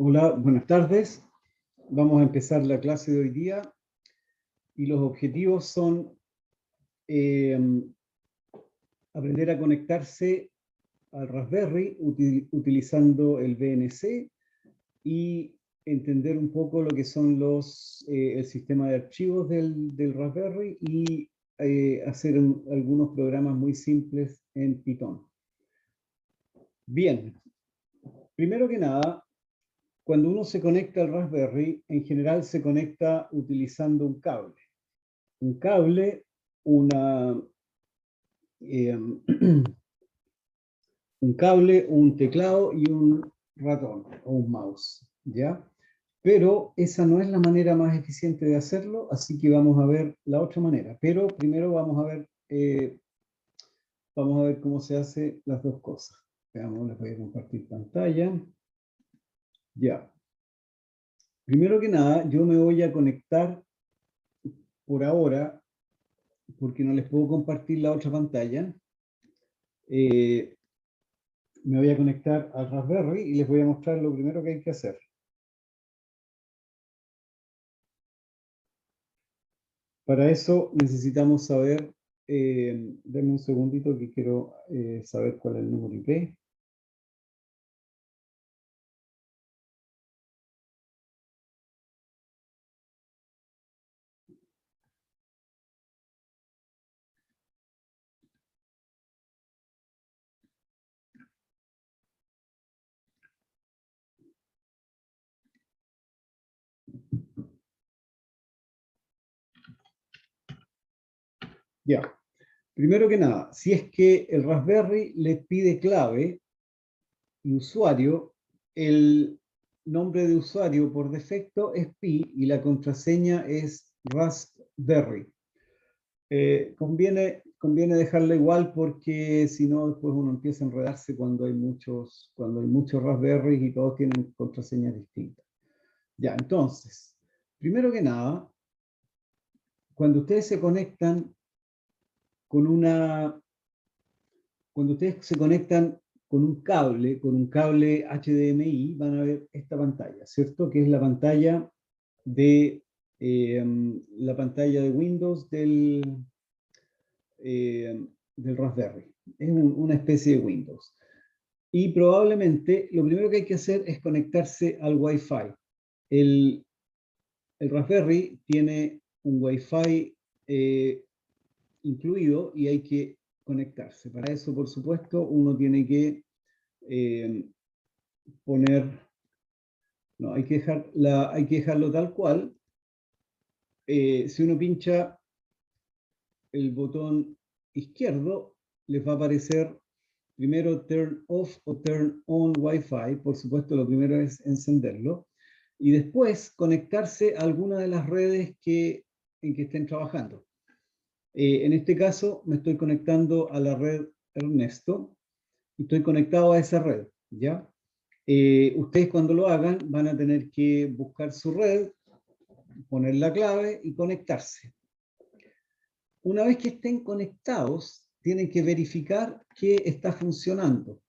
Hola, buenas tardes. Vamos a empezar la clase de hoy día y los objetivos son aprender a conectarse al Raspberry utilizando el VNC y entender un poco lo que son el sistema de archivos del Raspberry y hacer algunos programas muy simples en Python. Bien, primero que nada, cuando uno se conecta al Raspberry, en general se conecta utilizando un cable. Un cable, un cable, un teclado y un ratón o un mouse, ¿ya? Pero esa no es la manera más eficiente de hacerlo, así que vamos a ver la otra manera. Pero primero vamos a ver cómo se hace las dos cosas. Veamos, les voy a compartir pantalla. Ya. Primero que nada, yo me voy a conectar por ahora, porque no les puedo compartir la otra pantalla. Me voy a conectar al Raspberry y les voy a mostrar lo primero que hay que hacer. Para eso necesitamos saber, denme un segundito que quiero saber cuál es el número IP. Ya, primero que nada, si es que el Raspberry les pide clave y usuario, el nombre de usuario por defecto es Pi y la contraseña es Raspberry. Conviene dejarla igual porque si no después uno empieza a enredarse cuando hay muchos Raspberries y todos tienen contraseñas distintas. Ya, entonces, primero que nada, cuando ustedes se conectan cuando ustedes se conectan con un cable HDMI, van a ver esta pantalla, ¿cierto? Que es la pantalla de Windows del Raspberry. Es una especie de Windows. Y probablemente lo primero que hay que hacer es conectarse al Wi-Fi. El Raspberry tiene un Wi-Fi incluido y hay que conectarse. Para eso, por supuesto, uno tiene que no, hay que dejarlo tal cual. Si uno pincha el botón izquierdo, les va a aparecer primero Turn Off o Turn On Wi-Fi. Por supuesto, lo primero es encenderlo. Y después conectarse a alguna de las redes en que estén trabajando. En este caso, me estoy conectando a la red Ernesto y estoy conectado a esa red, ¿ya? Ustedes cuando lo hagan van a tener que buscar su red, poner la clave y conectarse. Una vez que estén conectados, tienen que verificar que está funcionando.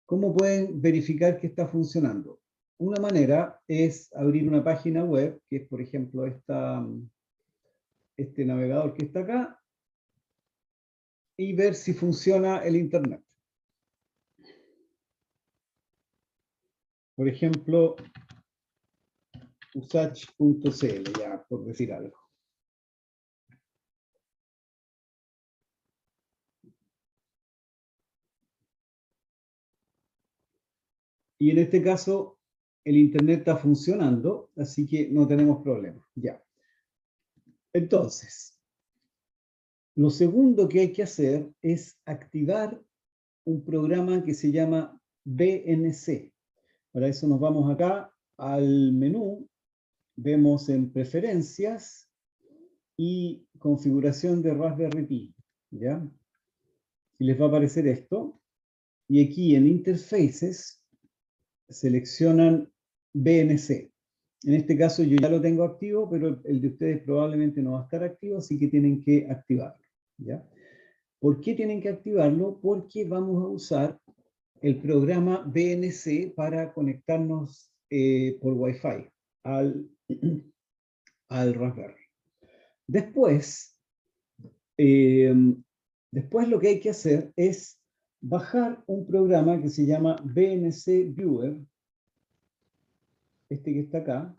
¿Cómo pueden verificar que está funcionando? Una manera es abrir una página web, que es por ejemplo este navegador que está acá, y ver si funciona el Internet. Por ejemplo, usach.cl, ya por decir algo. Y en este caso, el Internet está funcionando, así que no tenemos problema. Ya. Entonces, lo segundo que hay que hacer es activar un programa que se llama VNC. Para eso nos vamos acá al menú, vemos en preferencias y configuración de Raspberry Pi, ¿ya? Y les va a aparecer esto. Y aquí en interfaces seleccionan VNC. En este caso yo ya lo tengo activo, pero el de ustedes probablemente no va a estar activo, así que tienen que activarlo, ¿ya? ¿Por qué tienen que activarlo? Porque vamos a usar el programa VNC para conectarnos por Wi-Fi al Raspberry. Después lo que hay que hacer es bajar un programa que se llama BNC Viewer, este que está acá,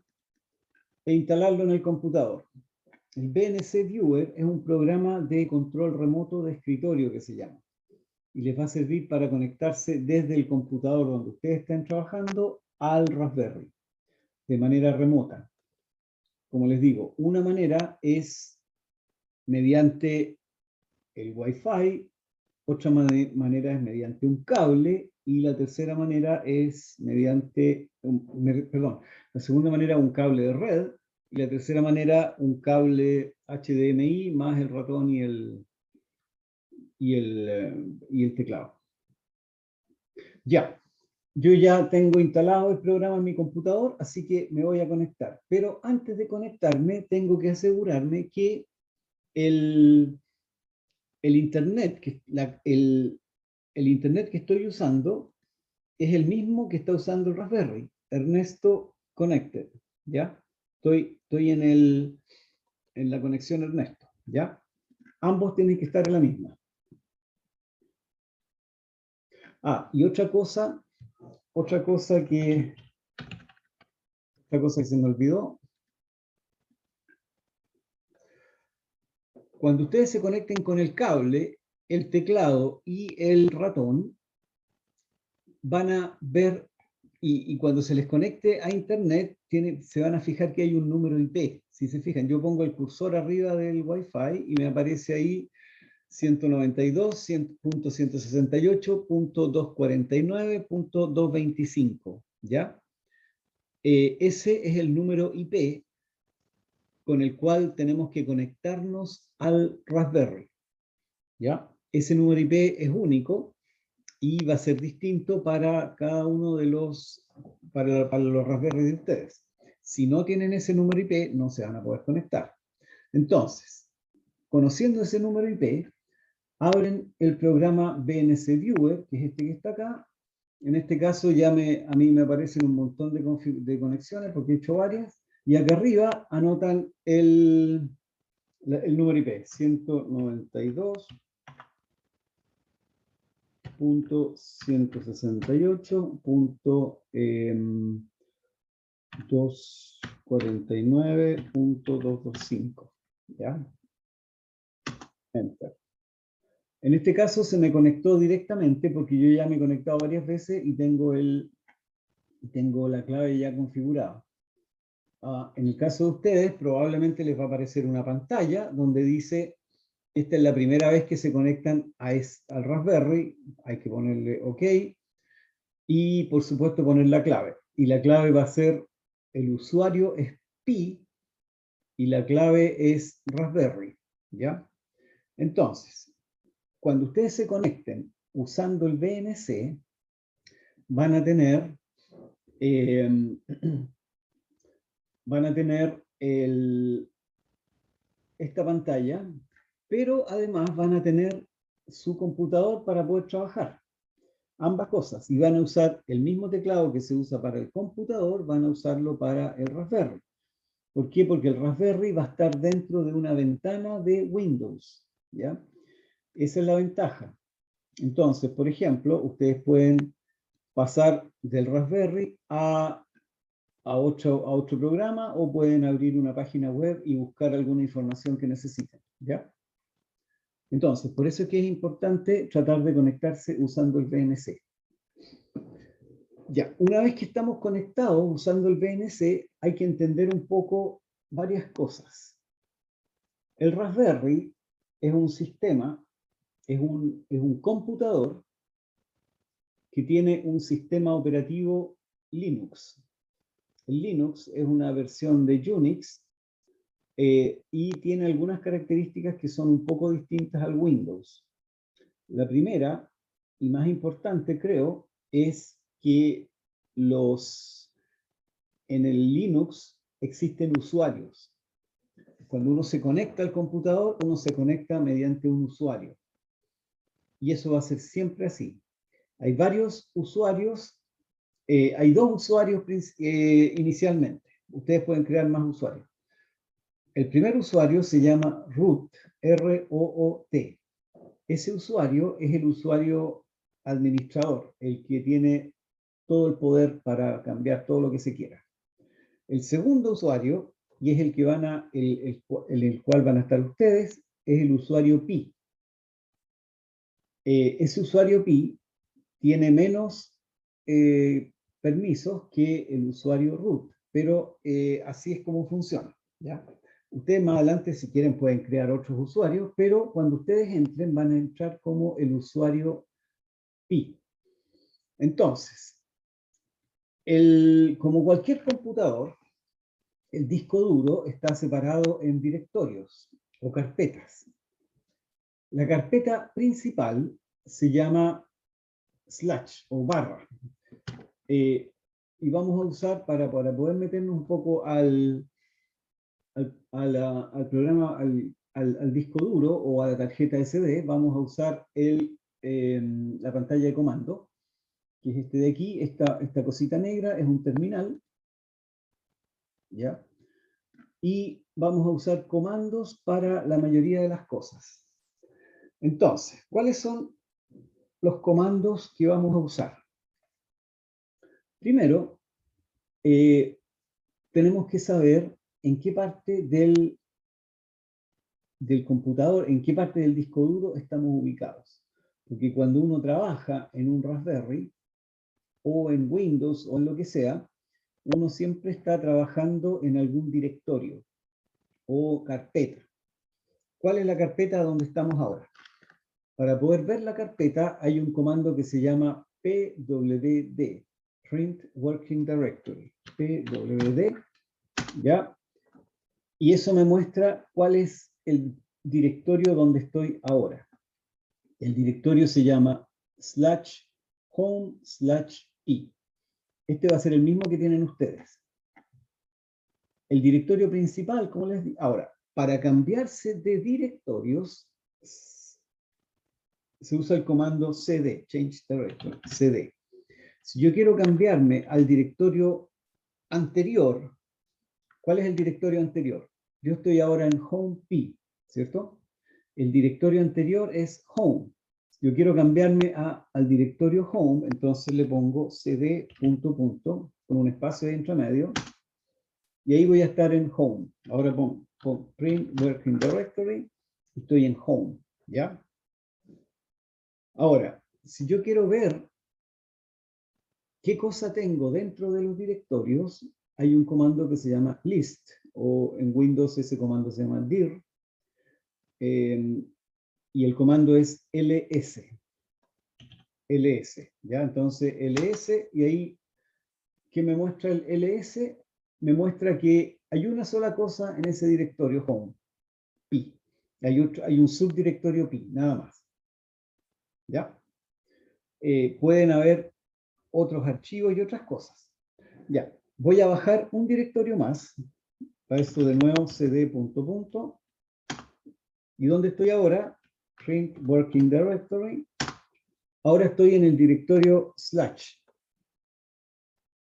e instalarlo en el computador. El BNC Viewer es un programa de control remoto de escritorio que se llama, y les va a servir para conectarse desde el computador donde ustedes estén trabajando al Raspberry, de manera remota. Como les digo, una manera es mediante el Wi-Fi, otra manera es mediante un cable, y la tercera manera es mediante, la segunda manera un cable de red, y la tercera manera un cable HDMI más el ratón y el teclado. Ya, yo ya tengo instalado el programa en mi computador, así que me voy a conectar. Pero antes de conectarme, tengo que asegurarme que el internet, el internet que estoy usando es el mismo que está usando el Raspberry, Ernesto Connected, ¿ya? Estoy en la conexión Ernesto, ¿ya? Ambos tienen que estar en la misma. Ah, y otra cosa que se me olvidó. Cuando ustedes se conecten con el cable, el teclado y el ratón, van a ver, y cuando se les conecte a internet, se van a fijar que hay un número IP. Si se fijan, yo pongo el cursor arriba del Wi-Fi y me aparece ahí 192.168.249.225, ¿ya? Ese es el número IP con el cual tenemos que conectarnos al Raspberry, ¿ya? Ese número IP es único y va a ser distinto para cada uno de para los Raspberry de ustedes. Si no tienen ese número IP, no se van a poder conectar. Entonces, conociendo ese número IP, abren el programa BNC Viewer, que es este que está acá. En este caso ya a mí me aparecen un montón de conexiones porque he hecho varias. Y acá arriba anotan el número IP, 192.168.249.225. ¿Ya? Enter. En este caso se me conectó directamente porque yo ya me he conectado varias veces y tengo la clave ya configurada. En el caso de ustedes, probablemente les va a aparecer una pantalla donde dice, esta es la primera vez que se conectan al Raspberry, hay que ponerle OK, y por supuesto poner la clave. Y la clave va a ser, el usuario es Pi, y la clave es Raspberry, ¿ya? Entonces, cuando ustedes se conecten usando el BNC, van a tener esta pantalla, pero además van a tener su computador para poder trabajar. Ambas cosas. Y van a usar el mismo teclado que se usa para el computador, van a usarlo para el Raspberry. ¿Por qué? Porque el Raspberry va a estar dentro de una ventana de Windows, ¿ya? Esa es la ventaja. Entonces, por ejemplo, ustedes pueden pasar del Raspberry a otro programa, o pueden abrir una página web y buscar alguna información que necesiten, ¿ya? Entonces, por eso es que es importante tratar de conectarse usando el BNC. Ya, una vez que estamos conectados usando el BNC, hay que entender un poco varias cosas. El Raspberry es un sistema, es un computador que tiene un sistema operativo Linux. El Linux es una versión de Unix y tiene algunas características que son un poco distintas al Windows. La primera, y más importante creo, es que en el Linux existen usuarios. Cuando uno se conecta al computador, uno se conecta mediante un usuario. Y eso va a ser siempre así. Hay varios usuarios hay dos usuarios inicialmente. Ustedes pueden crear más usuarios. El primer usuario se llama root, R-O-O-T. Ese usuario es el usuario administrador, el que tiene todo el poder para cambiar todo lo que se quiera. El segundo usuario, y es el que el cual van a estar ustedes, es el usuario pi. Ese usuario pi tiene menos permisos que el usuario root, pero así es como funciona, ¿ya? Ustedes más adelante, si quieren, pueden crear otros usuarios, pero cuando ustedes entren, van a entrar como el usuario pi. Entonces, como cualquier computador, el disco duro está separado en directorios o carpetas. La carpeta principal se llama slash o barra. Y vamos a usar, para poder meternos un poco al programa, al disco duro o a la tarjeta SD, vamos a usar la pantalla de comando, que es este de aquí. Esta cosita negra es un terminal, ¿ya? Y vamos a usar comandos para la mayoría de las cosas. Entonces, ¿cuáles son los comandos que vamos a usar? Primero, tenemos que saber en qué parte del computador, en qué parte del disco duro estamos ubicados. Porque cuando uno trabaja en un Raspberry, o en Windows, o en lo que sea, uno siempre está trabajando en algún directorio o carpeta. ¿Cuál es la carpeta donde estamos ahora? Para poder ver la carpeta hay un comando que se llama pwd, Print Working Directory, pwd, ¿ya? Y eso me muestra cuál es el directorio donde estoy ahora. El directorio se llama /home/p. Este va a ser el mismo que tienen ustedes. El directorio principal, como les digo. Ahora, para cambiarse de directorios, se usa el comando cd, change directory, cd. Si yo quiero cambiarme al directorio anterior, ¿cuál es el directorio anterior? Yo estoy ahora en home p, ¿cierto? El directorio anterior es home. Si yo quiero cambiarme al directorio home, entonces le pongo cd ... con un espacio de intermedio, y ahí voy a estar en home. Ahora pongo print working directory, estoy en home, ¿ya? Ahora, si yo quiero ver qué cosa tengo dentro de los directorios, hay un comando que se llama list, o en Windows ese comando se llama dir, y el comando es ls. ls, ¿ya? Entonces ls, y ahí, ¿qué me muestra el ls? Me muestra que hay una sola cosa en ese directorio home, pi. Hay un subdirectorio pi, nada más, ¿ya? Pueden haber otros archivos y otras cosas. Ya, voy a bajar un directorio más. Para esto de nuevo cd ... ¿Y dónde estoy ahora? Print working directory. Ahora estoy en el directorio slash.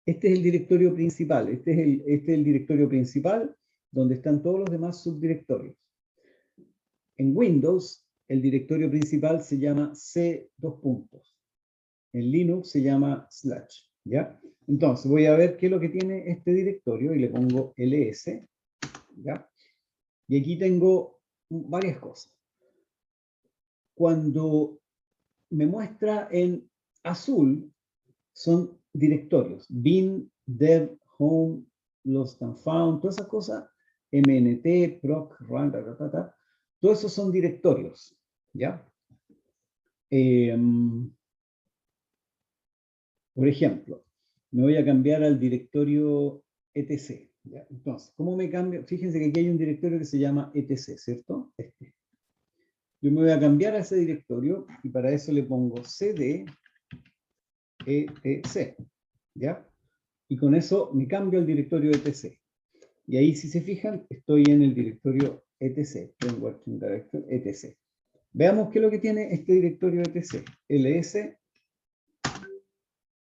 Este es el directorio principal. Este es el directorio principal donde están todos los demás subdirectorios. En Windows, el directorio principal se llama c ... En Linux se llama slash, ¿ya? Entonces voy a ver qué es lo que tiene este directorio y le pongo ls, ¿ya? Y aquí tengo varias cosas. Cuando me muestra en azul, son directorios. Bin, dev, home, lost and found, todas esas cosas, mnt, proc, run, todos esos son directorios, ¿ya? Por ejemplo, me voy a cambiar al directorio etc. ¿Ya? Entonces, ¿cómo me cambio? Fíjense que aquí hay un directorio que se llama etc, ¿cierto? Yo me voy a cambiar a ese directorio y para eso le pongo cd etc, ¿ya? Y con eso me cambio al directorio etc. Y ahí, si se fijan, estoy en el directorio etc, working directory etc. Veamos qué es lo que tiene este directorio etc. ls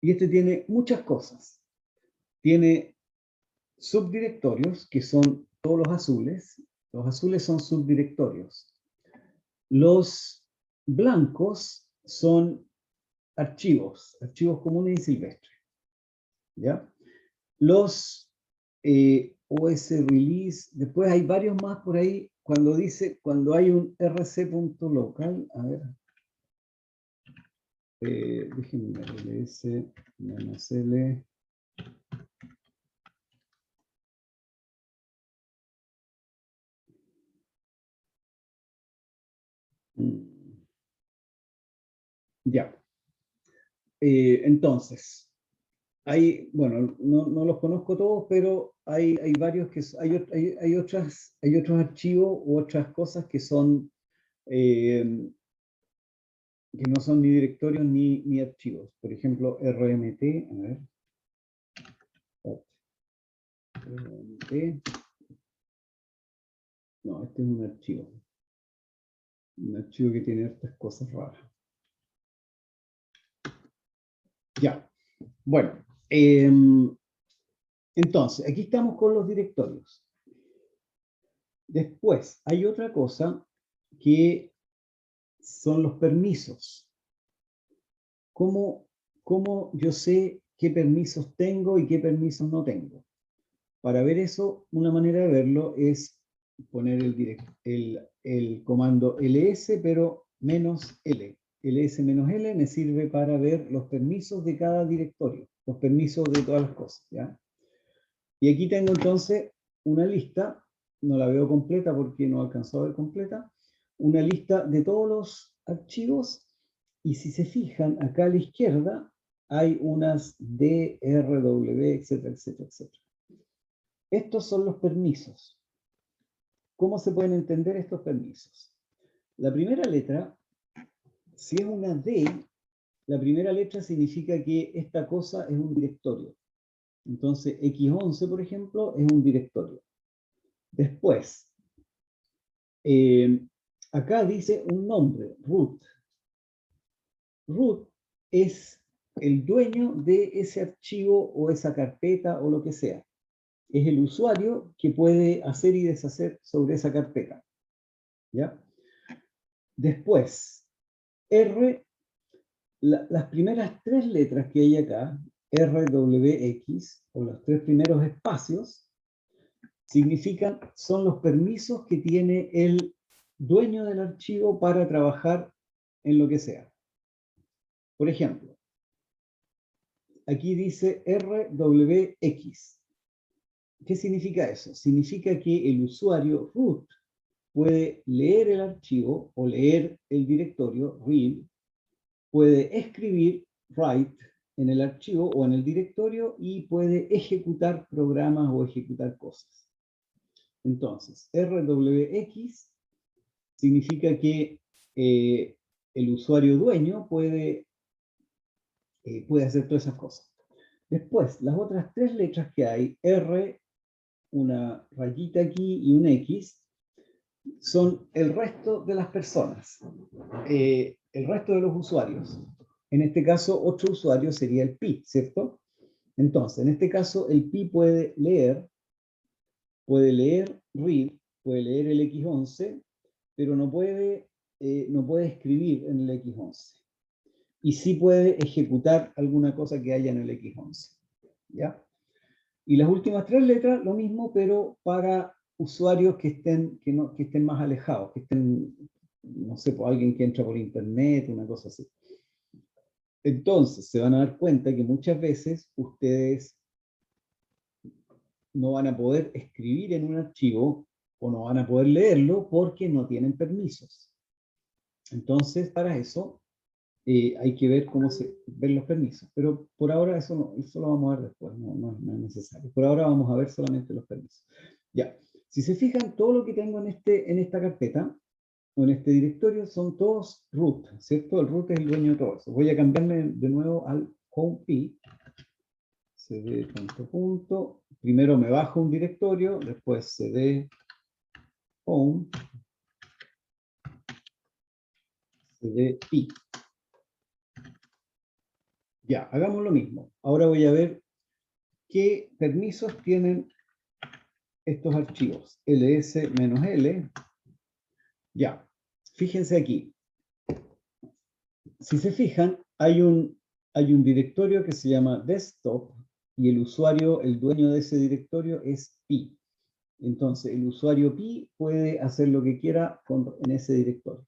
Y este tiene muchas cosas. Tiene subdirectorios, que son todos los azules. Los azules son subdirectorios. Los blancos son archivos comunes y silvestres. ¿Ya? Los OS release, después hay varios más por ahí, cuando hay un rc.local, a ver, déjenme ver, ls-l, ya, entonces, bueno, no los conozco todos, pero hay varios hay otros archivos u otras cosas que son, que no son ni directorios ni archivos. Por ejemplo, RMT, a ver. RMT. No, este es un archivo. Un archivo que tiene estas cosas raras. Ya, bueno. Entonces, aquí estamos con los directorios. Después, hay otra cosa que son los permisos. ¿Cómo yo sé qué permisos tengo y qué permisos no tengo? Para ver eso, una manera de verlo es poner el comando ls, pero menos l. ls menos l me sirve para ver los permisos de cada directorio, los permisos de todas las cosas, ¿ya? Y aquí tengo entonces una lista, no la veo completa porque no alcanzó a ver completa, una lista de todos los archivos, y si se fijan, acá a la izquierda hay unas DRW, etcétera, etcétera, etcétera. Estos son los permisos. ¿Cómo se pueden entender estos permisos? La primera letra, si es una D, la primera letra significa que esta cosa es un directorio. Entonces, X11, por ejemplo, es un directorio. Después, acá dice un nombre, root. Root es el dueño de ese archivo o esa carpeta o lo que sea. Es el usuario que puede hacer y deshacer sobre esa carpeta. ¿Ya? Después, R, las primeras tres letras que hay acá, RWX, o los tres primeros espacios, son los permisos que tiene el dueño del archivo para trabajar en lo que sea. Por ejemplo, aquí dice RWX. ¿Qué significa eso? Significa que el usuario root puede leer el archivo o leer el directorio, read, puede escribir, write, en el archivo o en el directorio, y puede ejecutar programas o ejecutar cosas. Entonces, RWX significa que el usuario dueño puede hacer todas esas cosas. Después, las otras tres letras que hay, R, una rayita aquí y un X, son el resto de las personas, el resto de los usuarios. En este caso, otro usuario sería el pi, ¿cierto? Entonces, en este caso, el pi puede leer read, puede leer el X11, pero no puede escribir en el X11. Y sí puede ejecutar alguna cosa que haya en el X11. ¿Ya? Y las últimas tres letras, lo mismo, pero para usuarios que estén más alejados, que estén, no sé, por alguien que entra por internet, una cosa así. Entonces, se van a dar cuenta que muchas veces ustedes no van a poder escribir en un archivo o no van a poder leerlo porque no tienen permisos. Entonces, para eso hay que ver cómo se ven los permisos. Pero por ahora eso lo vamos a ver después, no es necesario. Por ahora vamos a ver solamente los permisos. Ya, si se fijan, todo lo que tengo en esta carpeta o en este directorio son todos root, ¿cierto? El root es el dueño de todo eso. Voy a cambiarme de nuevo al home p. cd punto. Primero me bajo un directorio, después cd home, cd pi. Ya, hagamos lo mismo. Ahora voy a ver qué permisos tienen estos archivos. ls-l. Ya, fíjense aquí. Si se fijan, hay un directorio que se llama desktop y el usuario, el dueño de ese directorio es pi. Entonces, el usuario pi puede hacer lo que quiera en ese directorio.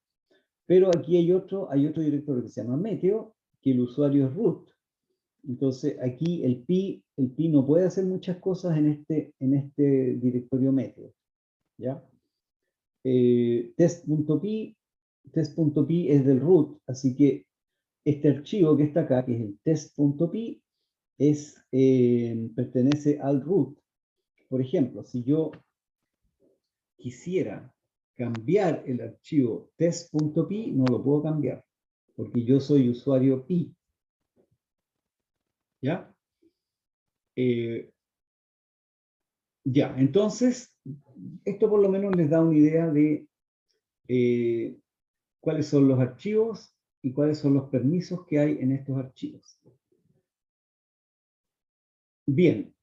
Pero aquí hay otro directorio que se llama meteo, que el usuario es root. Entonces, aquí el pi no puede hacer muchas cosas en este directorio meteo. ¿Ya? Test.pi es del root, así que este archivo que está acá, que es el test.py, pertenece al root. Por ejemplo, si yo quisiera cambiar el archivo test.py, no lo puedo cambiar, porque yo soy usuario pi. ¿Ya? Ya, entonces, esto por lo menos les da una idea de cuáles son los archivos y cuáles son los permisos que hay en estos archivos. Bien,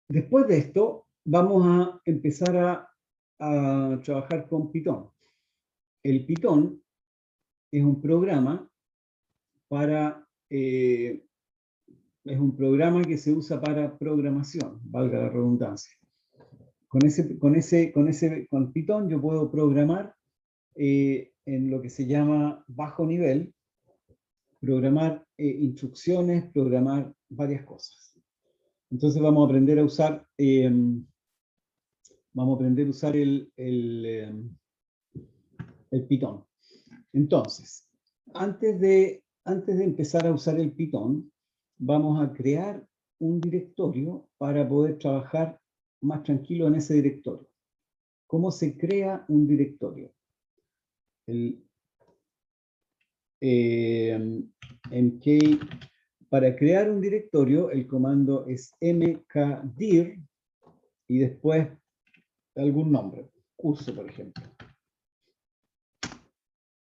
después de esto, vamos a empezar a trabajar con Python. El Python es un programa para, es un programa que se usa para programación, valga la redundancia. Con Python yo puedo programar en lo que se llama bajo nivel, programar instrucciones, programar varias cosas. Entonces vamos a aprender a usar el Python. Entonces, antes de empezar a usar el Python, vamos a crear un directorio para poder trabajar más tranquilo en ese directorio. ¿Cómo se crea un directorio? Para crear un directorio, el comando es mkdir y después algún nombre, curso, por ejemplo.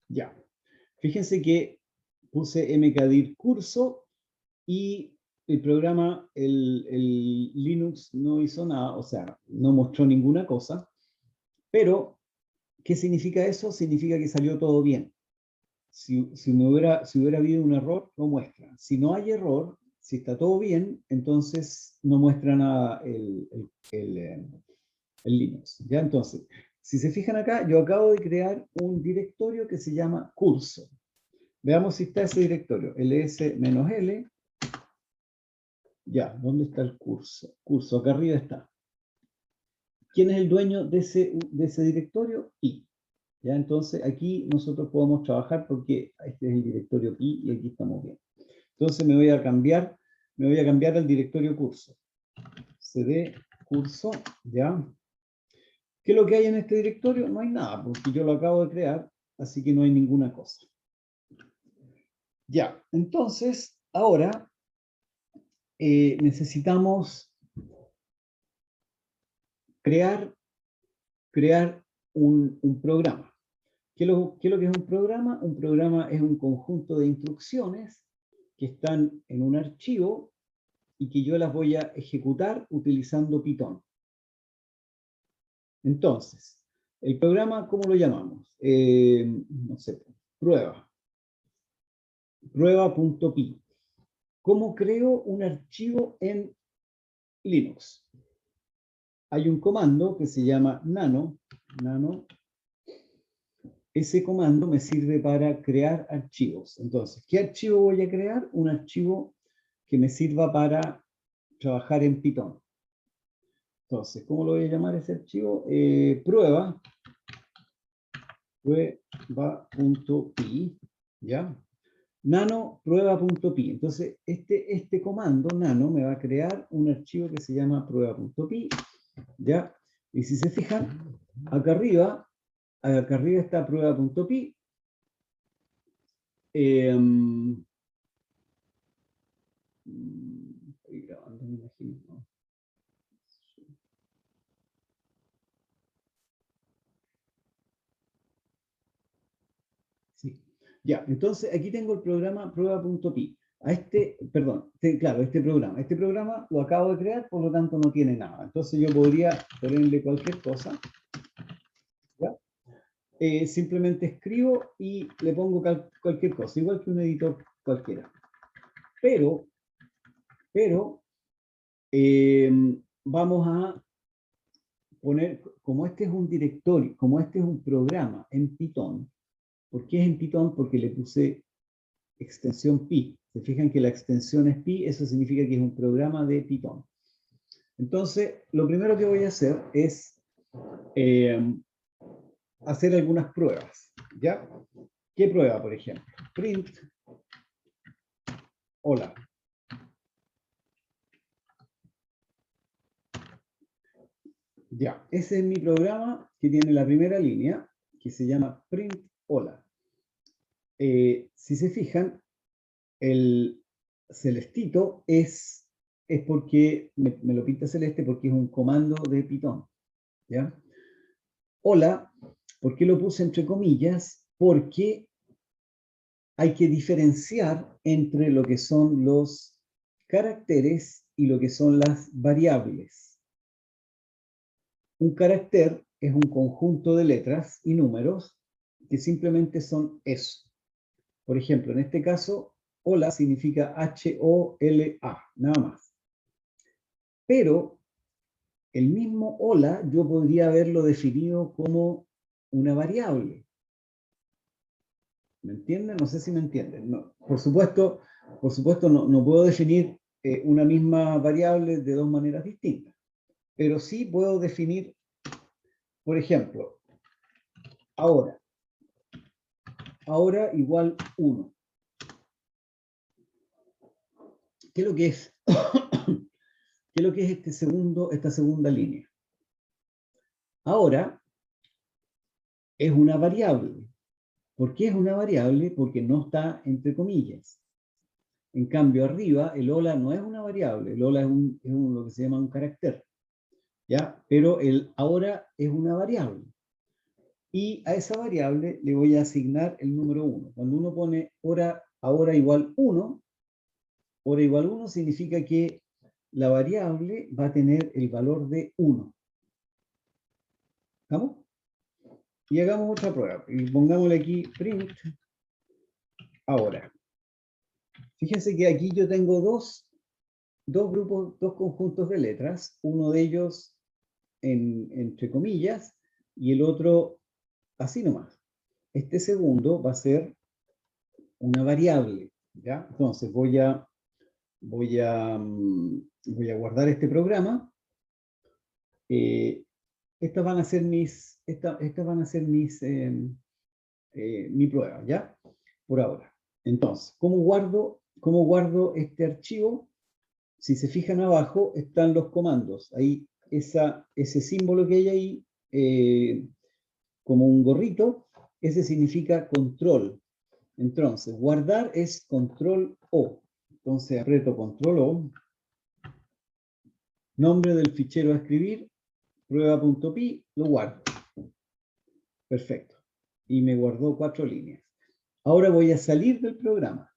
Ya. Fíjense que puse mkdir curso y el programa, el Linux no hizo nada, o sea, no mostró ninguna cosa, pero ¿qué significa eso? Significa que salió todo bien. Si hubiera habido un error, lo muestra. Si no hay error, si está todo bien, entonces no muestra nada el Linux. ¿Ya? Entonces, si se fijan acá, yo acabo de crear un directorio que se llama curso. Veamos si está ese directorio, ls-l. Ya, ¿dónde está el curso? Curso, acá arriba está. ¿Quién es el dueño de ese directorio? Pi. ¿Ya? Entonces, aquí nosotros podemos trabajar porque este es el directorio Pi y aquí estamos bien. Entonces, me voy a cambiar al directorio curso. cd curso, ¿ya? ¿Qué es lo que hay en este directorio? No hay nada, porque yo lo acabo de crear, así que no hay ninguna cosa. Ya, entonces, ahora necesitamos crear un programa. ¿Qué es lo que es un programa? Un programa es un conjunto de instrucciones que están en un archivo y que yo las voy a ejecutar utilizando Python. Entonces, el programa, ¿cómo lo llamamos? No sé, prueba.py. ¿Cómo creo un archivo en Linux? Hay un comando que se llama nano. Ese comando me sirve para crear archivos. Entonces, ¿qué archivo voy a crear? Un archivo que me sirva para trabajar en Python. Entonces, ¿cómo lo voy a llamar ese archivo? Prueba.py, ¿ya? Nano prueba.py. Entonces, este comando nano me va a crear un archivo que se llama prueba.py, ¿ya? Y si se fijan, acá arriba está prueba.py. Estoy grabando, me imagino, ¿no? Sí. Ya, entonces aquí tengo el programa prueba.py. Claro, este programa lo acabo de crear, por lo tanto no tiene nada. Entonces yo podría ponerle cualquier cosa, ¿ya? Simplemente escribo y le pongo cualquier cosa, igual que un editor cualquiera. Pero vamos a poner, como este es un directorio, como este es un programa en Python. ¿Por qué es en Python? Porque le puse extensión pi. Se fijan que la extensión es pi, eso significa que es un programa de Python. Entonces, lo primero que voy a hacer es hacer algunas pruebas, ¿ya? ¿Qué prueba, por ejemplo? Print, hola. Ya, ese es mi programa que tiene la primera línea, que se llama print, hola. Si se fijan, el celestito es porque, me lo pinta celeste porque es un comando de Python, ¿ya? Hola, ¿por qué lo puse entre comillas? Porque hay que diferenciar entre lo que son los caracteres y lo que son las variables. Un carácter es un conjunto de letras y números que simplemente son eso. Por ejemplo, en este caso, hola significa H-O-L-A, nada más. Pero el mismo hola yo podría haberlo definido como una variable. ¿Me entienden? No sé si me entienden. No, por supuesto no puedo definir una misma variable de dos maneras distintas. Pero sí puedo definir, por ejemplo, ahora. Ahora igual 1. ¿Qué es lo que es? ¿Qué es lo que es esta segunda línea? Ahora es una variable. ¿Por qué es una variable? Porque no está entre comillas. En cambio, arriba, el hola no es una variable. El hola es lo que se llama un carácter. ¿Ya? Pero el ahora es una variable. Y a esa variable le voy a asignar el número 1. Cuando uno pone ahora igual 1, hora igual 1 significa que la variable va a tener el valor de 1. ¿Vamos? Y hagamos otra prueba. Y pongámosle aquí print ahora. Fíjense que aquí yo tengo dos grupos, dos conjuntos de letras. Uno de ellos entre comillas y el otro así nomás. Este segundo va a ser una variable. ¿Ya? Entonces voy a guardar este programa. Estas van a ser mi prueba, ¿ya? Por ahora. Entonces, ¿cómo guardo este archivo? Si se fijan abajo, están los comandos. Ahí, ese símbolo que hay ahí, como un gorrito, ese significa control. Entonces, guardar es control O. Entonces, aprieto control O. Nombre del fichero a escribir, prueba.py, lo guardo. Perfecto. Y me guardó 4 líneas. Ahora voy a salir del programa.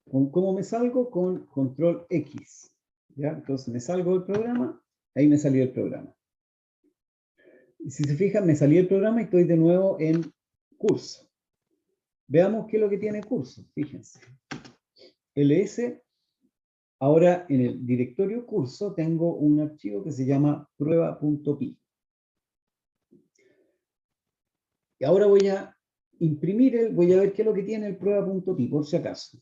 ¿Cómo me salgo? Con control X. ¿Ya? Entonces me salgo del programa, ahí me salió el programa. Y si se fijan, me salí del programa y estoy de nuevo en curso. Veamos qué es lo que tiene curso. Fíjense. ls, ahora en el directorio curso tengo un archivo que se llama prueba.py. Y ahora voy a voy a ver qué es lo que tiene el prueba.py, por si acaso.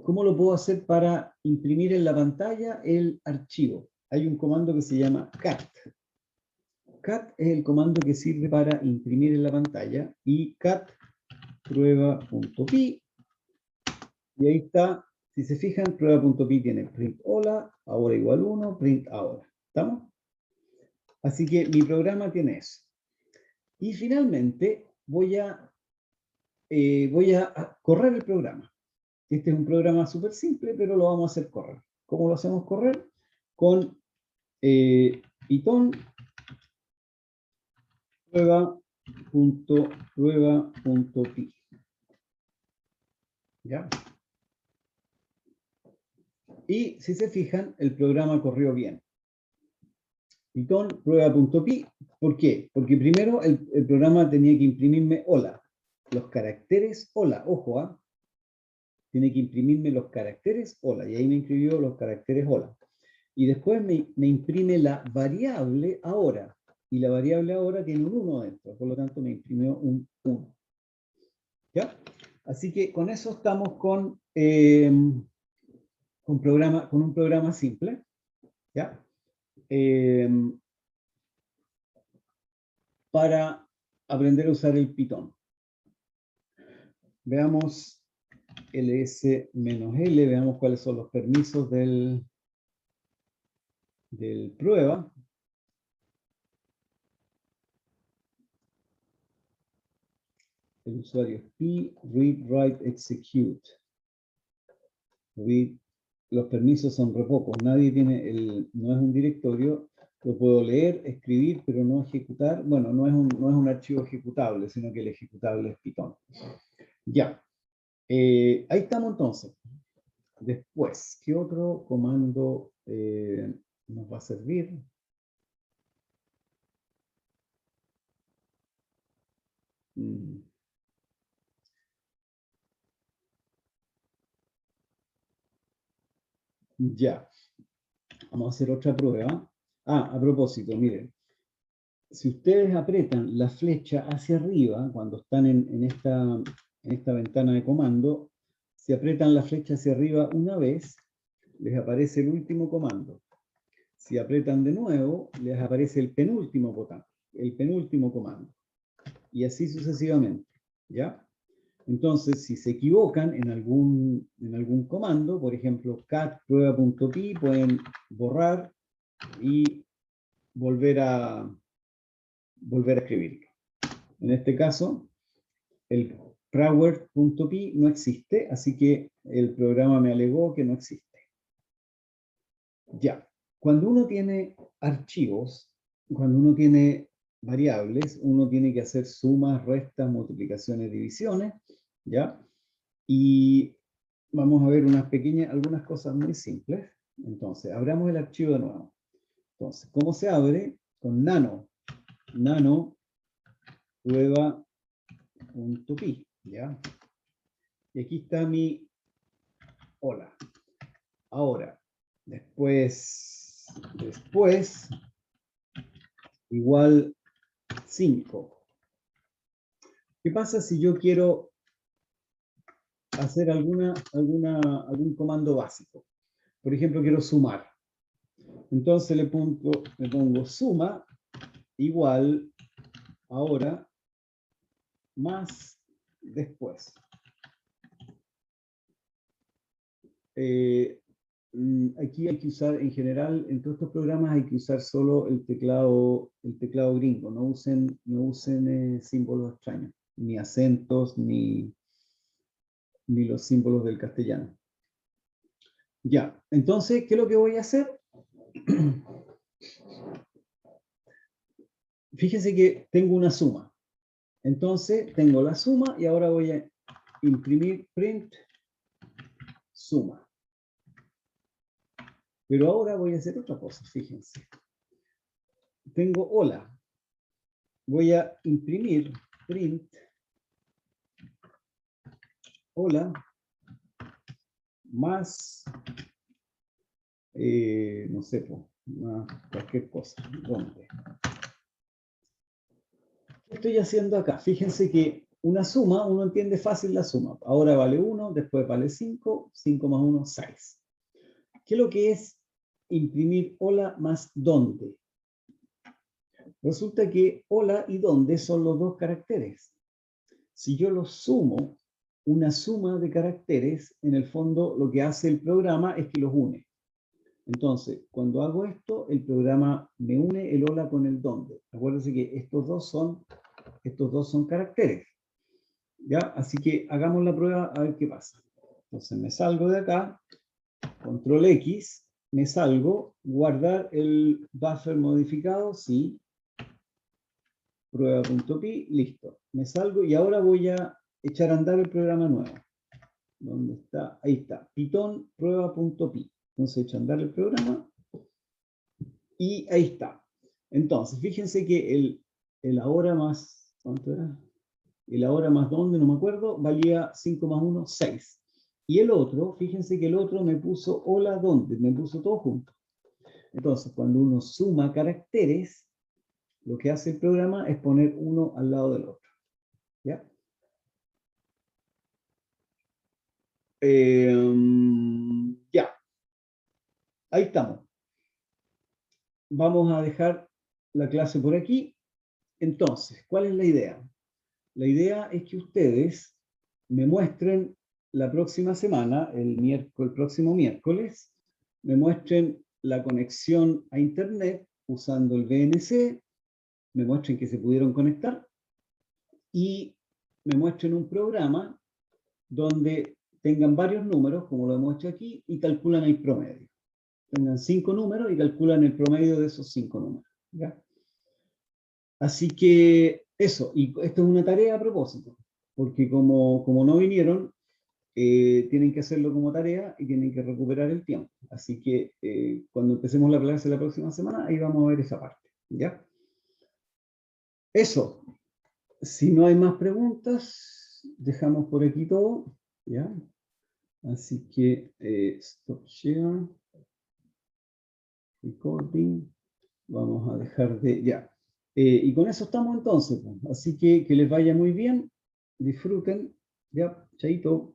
¿Cómo lo puedo hacer para imprimir en la pantalla el archivo? Hay un comando que se llama cat. Cat es el comando que sirve para imprimir en la pantalla y cat prueba.py. Y ahí está, si se fijan, prueba.py tiene print hola, ahora igual 1, print ahora. ¿Estamos? Así que mi programa tiene eso. Y finalmente voy a correr el programa. Este es un programa súper simple, pero lo vamos a hacer correr. ¿Cómo lo hacemos correr? Con Python prueba.py. ¿Ya? Y si se fijan, el programa corrió bien. Python prueba.py. ¿Por qué? Porque primero el programa tenía que imprimirme hola. Los caracteres hola. Ojo, tiene que imprimirme los caracteres hola. Y ahí me inscribió los caracteres hola. Y después me imprime la variable ahora. Y la variable ahora tiene un 1 dentro. Por lo tanto, me imprimió un 1. ¿Ya? Así que con eso estamos con un programa simple. ¿Ya? Para aprender a usar el Python. Veamos ls-l, veamos cuáles son los permisos del prueba. El usuario es p, read, write, execute. Read, los permisos son re pocos, nadie tiene, no es un directorio, lo puedo leer, escribir, pero no ejecutar. Bueno, no es un archivo ejecutable, sino que el ejecutable es Python. Ya, ahí estamos entonces. Después, ¿qué otro comando nos va a servir? Ya, vamos a hacer otra prueba. A propósito, miren, si ustedes aprietan la flecha hacia arriba, cuando están en esta ventana de comando, si aprietan la flecha hacia arriba una vez, les aparece el último comando. Si aprietan de nuevo, les aparece el penúltimo botón, el penúltimo comando. Y así sucesivamente, ¿ya? Entonces, si se equivocan en algún comando, por ejemplo, cat prueba.py, pueden borrar y volver a escribirlo. En este caso, el Prawer.py no existe, así que el programa me alegó que no existe. Ya, cuando uno tiene archivos, cuando uno tiene variables, uno tiene que hacer sumas, restas, multiplicaciones, divisiones, ¿ya? Y vamos a ver algunas cosas muy simples. Entonces, abramos el archivo de nuevo. Entonces, ¿cómo se abre? Con nano prueba.py, ¿ya? Y aquí está mi hola. Ahora, después, igual 5. ¿Qué pasa si yo quiero hacer algún comando básico? Por ejemplo, quiero sumar. Entonces le pongo suma igual ahora más después. Aquí hay que usar, en general, en todos estos programas hay que usar solo el teclado gringo. No usen símbolos extraños, ni acentos, ni los símbolos del castellano. Ya, entonces, ¿qué es lo que voy a hacer? Fíjense que tengo una suma. Entonces, tengo la suma y ahora voy a imprimir print suma. Pero ahora voy a hacer otra cosa, fíjense. Tengo hola. Voy a imprimir print hola más, no sé, más cualquier cosa. ¿Dónde? ¿Qué estoy haciendo acá? Fíjense que una suma, uno entiende fácil la suma. Ahora vale 1, después vale 5, 5 más 1, 6. ¿Qué es lo que es imprimir hola más dónde? Resulta que hola y dónde son los dos caracteres. Si yo los sumo, una suma de caracteres, en el fondo lo que hace el programa es que los une. Entonces, cuando hago esto, el programa me une el hola con el dónde. Acuérdense que estos dos son caracteres. ¿Ya? Así que hagamos la prueba a ver qué pasa. Entonces me salgo de acá, control X, me salgo, guardar el buffer modificado, sí, prueba.py, listo. Me salgo y ahora voy a echar a andar el programa nuevo. ¿Dónde está? Ahí está, Python prueba.py. Entonces he hecho andar el programa y ahí está. Entonces, fíjense que el ahora más, ¿cuánto era? El ahora más dónde, no me acuerdo, valía 5 más 1, 6. Y el otro, fíjense que el otro me puso hola dónde, me puso todo junto. Entonces, cuando uno suma caracteres, lo que hace el programa es poner uno al lado del otro. ¿Ya? Ya. Ahí estamos. Vamos a dejar la clase por aquí. Entonces, ¿cuál es la idea? La idea es que ustedes me muestren la próxima semana, el próximo miércoles, me muestren la conexión a Internet usando el VNC, me muestren que se pudieron conectar y me muestren un programa donde tengan varios números, como lo hemos hecho aquí, y calculan el promedio. Tengan 5 números y calculan el promedio de esos 5 números. ¿Ya? Así que eso, y esto es una tarea a propósito, porque como no vinieron, tienen que hacerlo como tarea y tienen que recuperar el tiempo. Así que cuando empecemos la clase la próxima semana, ahí vamos a ver esa parte. ¿Ya? Eso. Si no hay más preguntas, dejamos por aquí todo. ¿Ya? Así que stop share, recording. Vamos a dejar de... Ya. Y con eso estamos entonces. Así que les vaya muy bien. Disfruten. Ya, chaito.